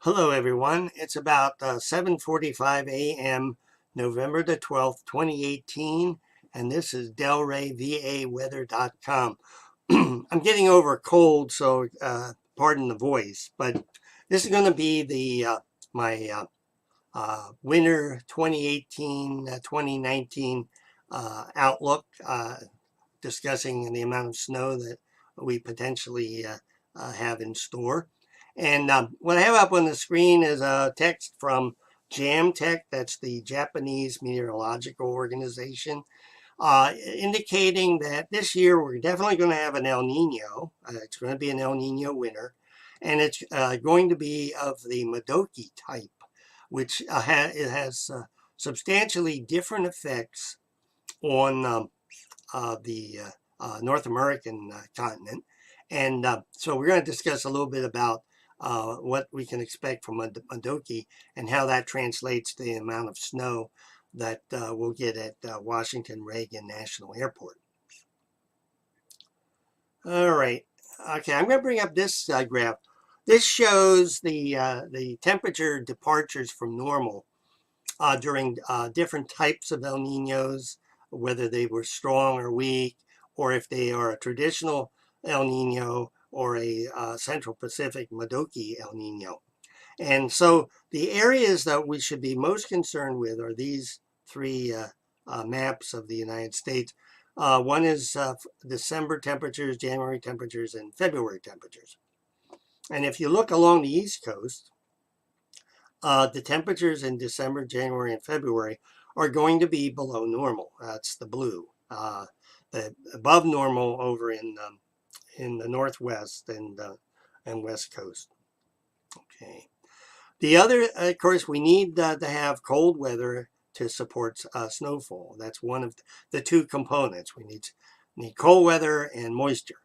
Hello everyone, it's about 7:45 a.m. November the 12th, 2018, and this is delrayvaweather.com. I'm getting over a cold, so pardon the voice, but this is going to be my winter 2018-2019 outlook, discussing the amount of snow that we potentially have in store. And what I have up on the screen is a text from JAMTech, that's the Japanese Meteorological Organization, indicating that this year we're definitely going to have an El Nino. It's going to be an El Nino winter, and it's going to be of the Modoki type, which it has substantially different effects on the North American continent. And so we're going to discuss a little bit about what we can expect from Modoki and how that translates to the amount of snow that we'll get at Washington Reagan National Airport. All right. Okay, I'm going to bring up this graph. This shows the temperature departures from normal during different types of El Ninos, whether they were strong or weak, or if they are a traditional El Nino or a Central Pacific Modoki El Nino. And so the areas that we should be most concerned with are these three maps of the United States. One is December temperatures, January temperatures, and February temperatures. And if you look along the East Coast, the temperatures in December, January, and February are going to be below normal. That's the blue. Above normal over in the Northwest and West Coast. Okay. The other, of course, we need to have cold weather to support snowfall. That's one of the two components. We need cold weather and moisture.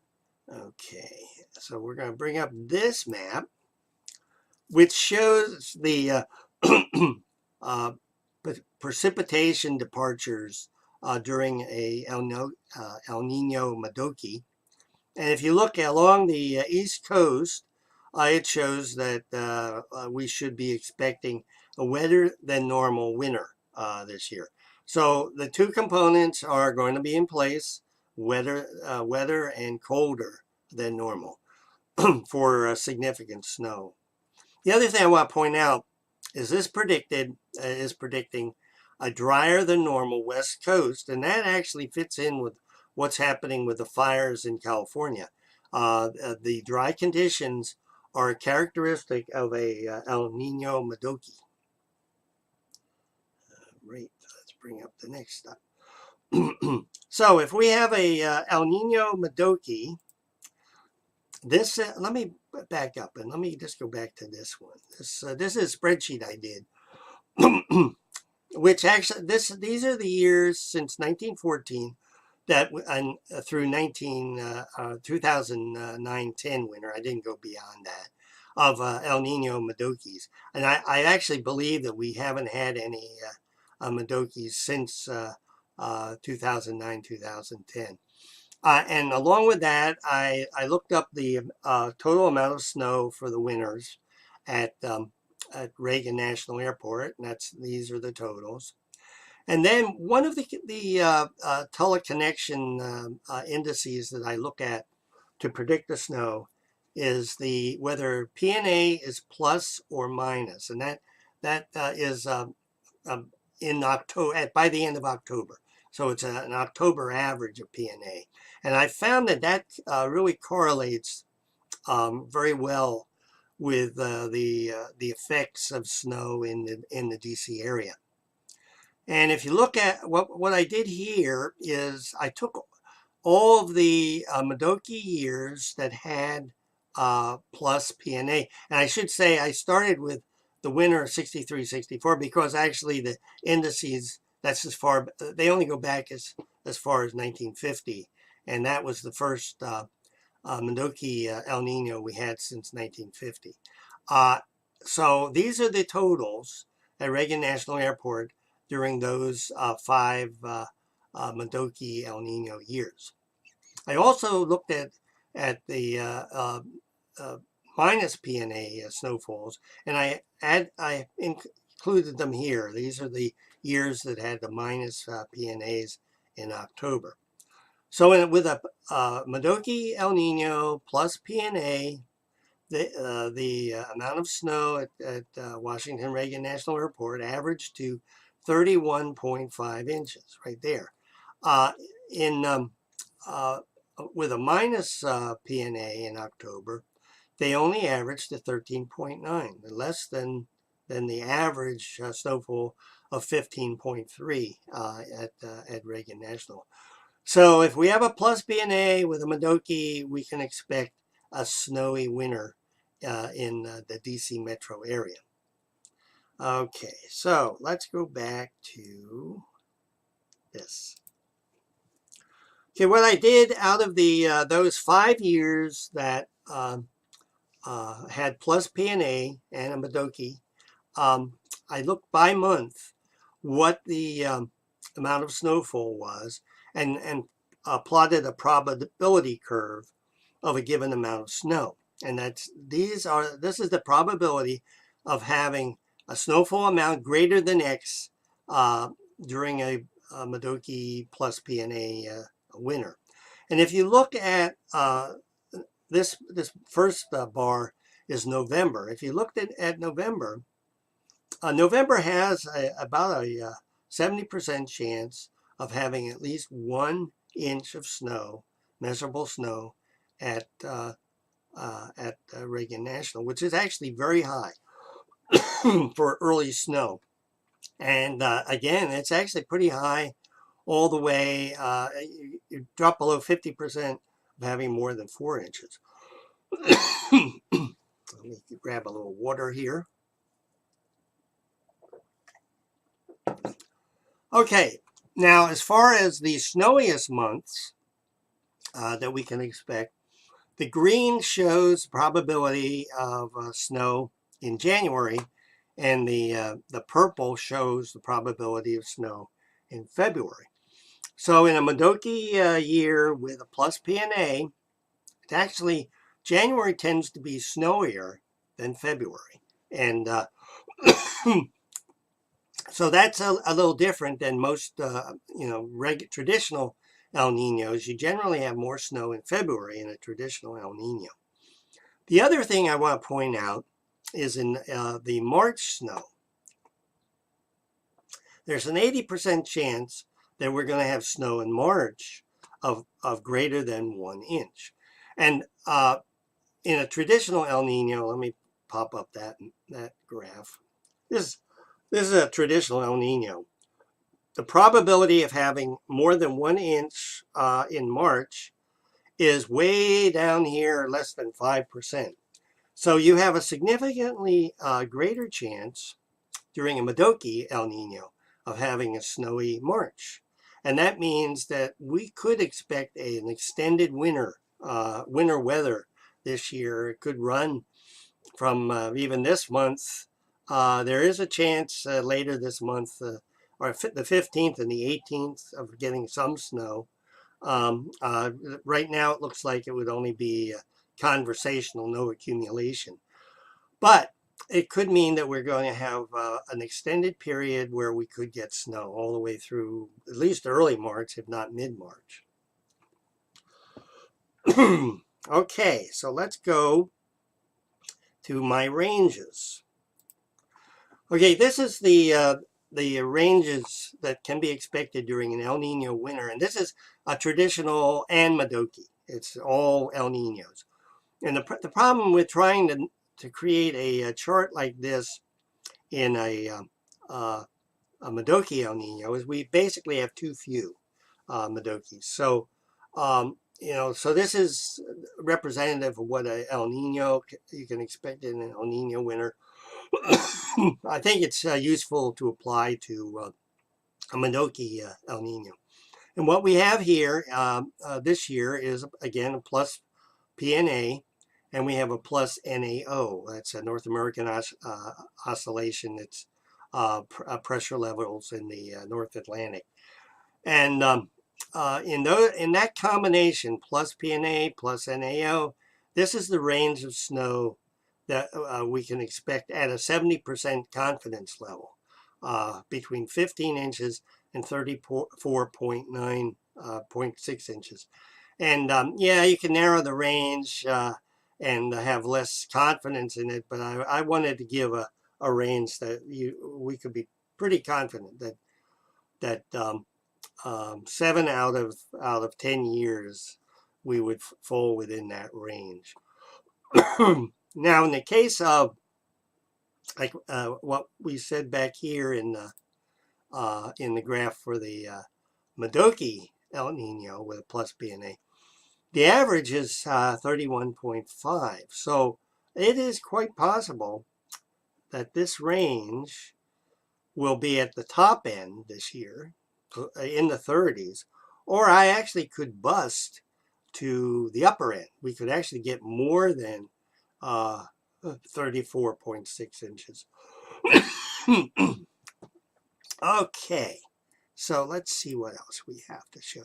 Okay, so we're going to bring up this map, which shows the precipitation departures during a El Nino Modoki. And if you look along the East Coast, it shows that we should be expecting a wetter than normal winter this year. So the two components are going to be in place, wetter and colder than normal for significant snow. The other thing I want to point out is this is predicting a drier than normal West Coast, and that actually fits in with what's happening with the fires in California. The dry conditions are characteristic of a El Nino Modoki. Right, let's bring up the next step. So if we have a El Nino Modoki, this, let me back up and let me just go back to this one. This is a spreadsheet I did, which actually, these are the years since 1914 that through 2009-10 winter. I didn't go beyond that, of El Nino Modokis. And I actually believe that we haven't had any Modokis since 2009-2010. And along with that, I looked up the total amount of snow for the winters at Reagan National Airport, and these are the totals. And then one of the teleconnection indices that I look at to predict the snow is whether PNA is plus or minus, and that is in October, by the end of October. So it's an October average of PNA. And I found that really correlates very well with the effects of snow in the DC area. And if you look at what I did here is I took all of the Modoki years that had plus PNA. And I should say I started with the winter of 63, 64 because actually the indices, that's as far, they only go back as far as 1950. And that was the first Modoki El Nino we had since 1950. So these are the totals at Reagan National Airport during those 5 Modoki El Nino years. I also looked at the minus PNA snowfalls, and I included them here. These are the years that had the minus PNAs in October. So with a Modoki El Nino plus PNA, the amount of snow at Washington Reagan National Airport averaged to 31.5 inches, right there. In with a minus PNA in October, they only averaged to 13.9, less than the average snowfall of 15.3 at Reagan National. So if we have a plus PNA with a Modoki, we can expect a snowy winter in the DC metro area. Okay, so let's go back to this. Okay, what I did out of the those 5 years that had plus PNA and a Modoki, I looked by month what the amount of snowfall was, and plotted a probability curve of a given amount of snow. And this is the probability of having a snowfall amount greater than X during a Modoki plus PNA winter. And if you look at this first bar is November. If you looked at November, November has about a 70% chance of having at least 1 inch of snow, measurable snow, at Reagan National, which is actually very high for early snow. And again, it's actually pretty high all the way. You drop below 50% of having more than 4 inches. Let me grab a little water here. Okay, now as far as the snowiest months that we can expect, the green shows probability of snow in January, and the purple shows the probability of snow in February. So in a Modoki year with a plus PNA, it's actually January tends to be snowier than February, and so that's a little different than most traditional El Ninos. You generally have more snow in February in a traditional El Nino. The other thing I want to point out is in the March snow. There's an 80% chance that we're going to have snow in March of greater than 1 inch. And in a traditional El Nino, let me pop up that graph. This is a traditional El Nino. The probability of having more than 1 inch in March is way down here, less than 5%. So you have a significantly greater chance during a Modoki El Nino of having a snowy March. And that means that we could expect an extended winter weather this year. It could run from even this month. There is a chance later this month, or the 15th and the 18th, of getting some snow. Right now it looks like it would only be conversational, no accumulation. But it could mean that we're going to have an extended period where we could get snow all the way through at least early March, if not mid-March. Okay, so let's go to my ranges. Okay, this is the ranges that can be expected during an El Nino winter, and this is a traditional and Modoki. It's all El Ninos. And the problem with trying to create a chart like this in a Modoki El Nino is we basically have too few Modokis. So so this is representative of what a El Nino you can expect in an El Nino winter. I think it's useful to apply to a Modoki El Nino. And what we have here this year is, again, a plus PNA, and we have a plus NAO. That's a North American oscillation. It's pressure levels in the North Atlantic. And in that combination, plus PNA, plus NAO, this is the range of snow that we can expect at a 70% confidence level, between 15 inches and 34.9.6 inches. And yeah, you can narrow the range and have less confidence in it, but I wanted to give a range that we could be pretty confident that 7 out of 10 years we would fall within that range. Now, in the case of like what we said back here in the graph for the Modoki El Nino with a plus B and A, the average is 31.5. So it is quite possible that this range will be at the top end this year, in the 30s, or I actually could bust to the upper end. We could actually get more than 34.6 inches. Okay, so let's see what else we have to show.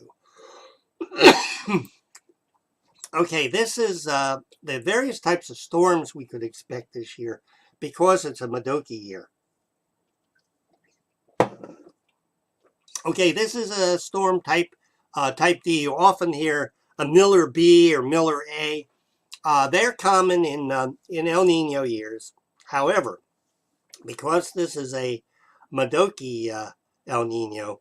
Okay, this is the various types of storms we could expect this year because it's a Modoki year. Okay, this is a storm type D. You often hear a Miller B or Miller A. They're common in El Nino years. However, because this is a Modoki El Nino,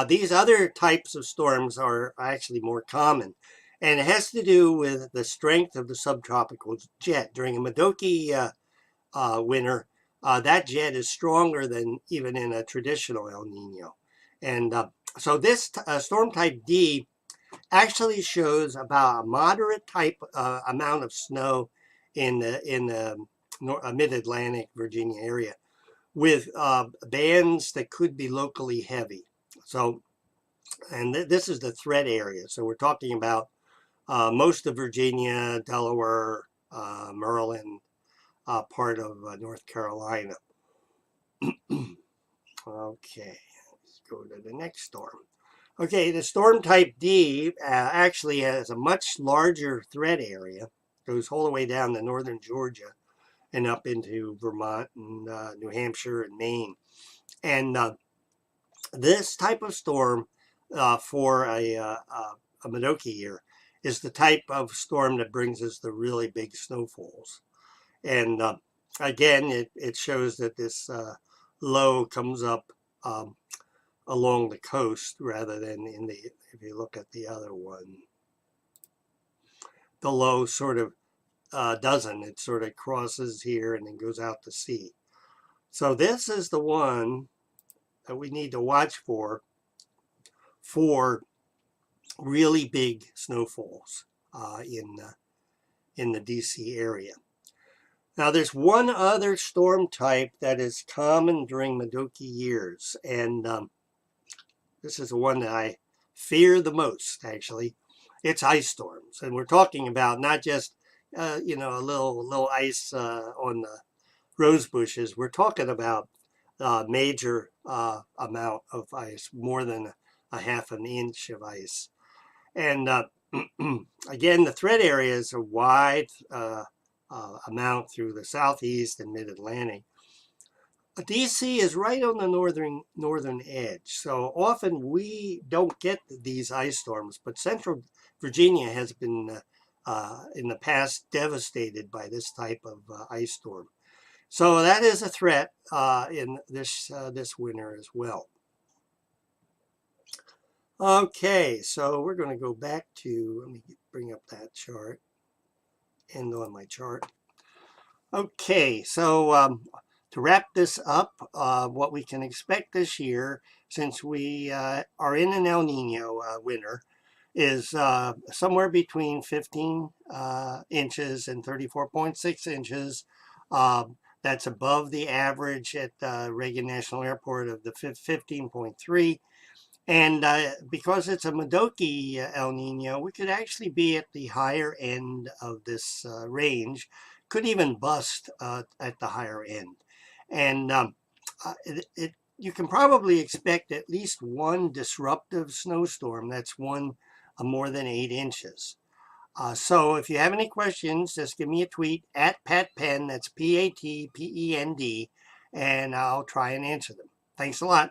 these other types of storms are actually more common. And it has to do with the strength of the subtropical jet. During a Modoki winter, that jet is stronger than even in a traditional El Nino. And so this storm type D actually shows about a moderate type amount of snow in the mid-Atlantic Virginia area, with bands that could be locally heavy. So, and this is the threat area. So we're talking about most of Virginia, Delaware, Maryland, part of North Carolina. Okay, let's go to the next storm. Okay, the storm type D actually has a much larger threat area. Goes all the way down to northern Georgia and up into Vermont and New Hampshire and Maine. And this type of storm for a Modoki year is the type of storm that brings us the really big snowfalls. And again, it shows that this low comes up along the coast rather than if you look at the other one, the low sort of doesn't. It sort of crosses here and then goes out to sea. So this is the one that we need to watch for really big snowfalls in the DC area. Now, there's one other storm type that is common during Modoki years, and this is the one that I fear the most, actually. It's ice storms, and we're talking about not just a little ice on the rose bushes. We're talking about major amount of ice, more than a half an inch of ice. And again, the threat area is a wide amount through the southeast and mid-Atlantic. DC is right on the northern edge, so often we don't get these ice storms, but central Virginia has been in the past devastated by this type of ice storm. So that is a threat in this winter as well. Okay, so we're going to go back to, let me bring up that chart, end on my chart. Okay, so to wrap this up, what we can expect this year, since we are in an El Nino winter, is somewhere between 15 inches and 34.6 inches. That's above the average at Reagan National Airport of the 15.3. And because it's a Modoki El Nino, we could actually be at the higher end of this range, could even bust at the higher end. And you can probably expect at least one disruptive snowstorm that's more than 8 inches. So if you have any questions, just give me a tweet at PatPen, that's PATPEND, and I'll try and answer them. Thanks a lot.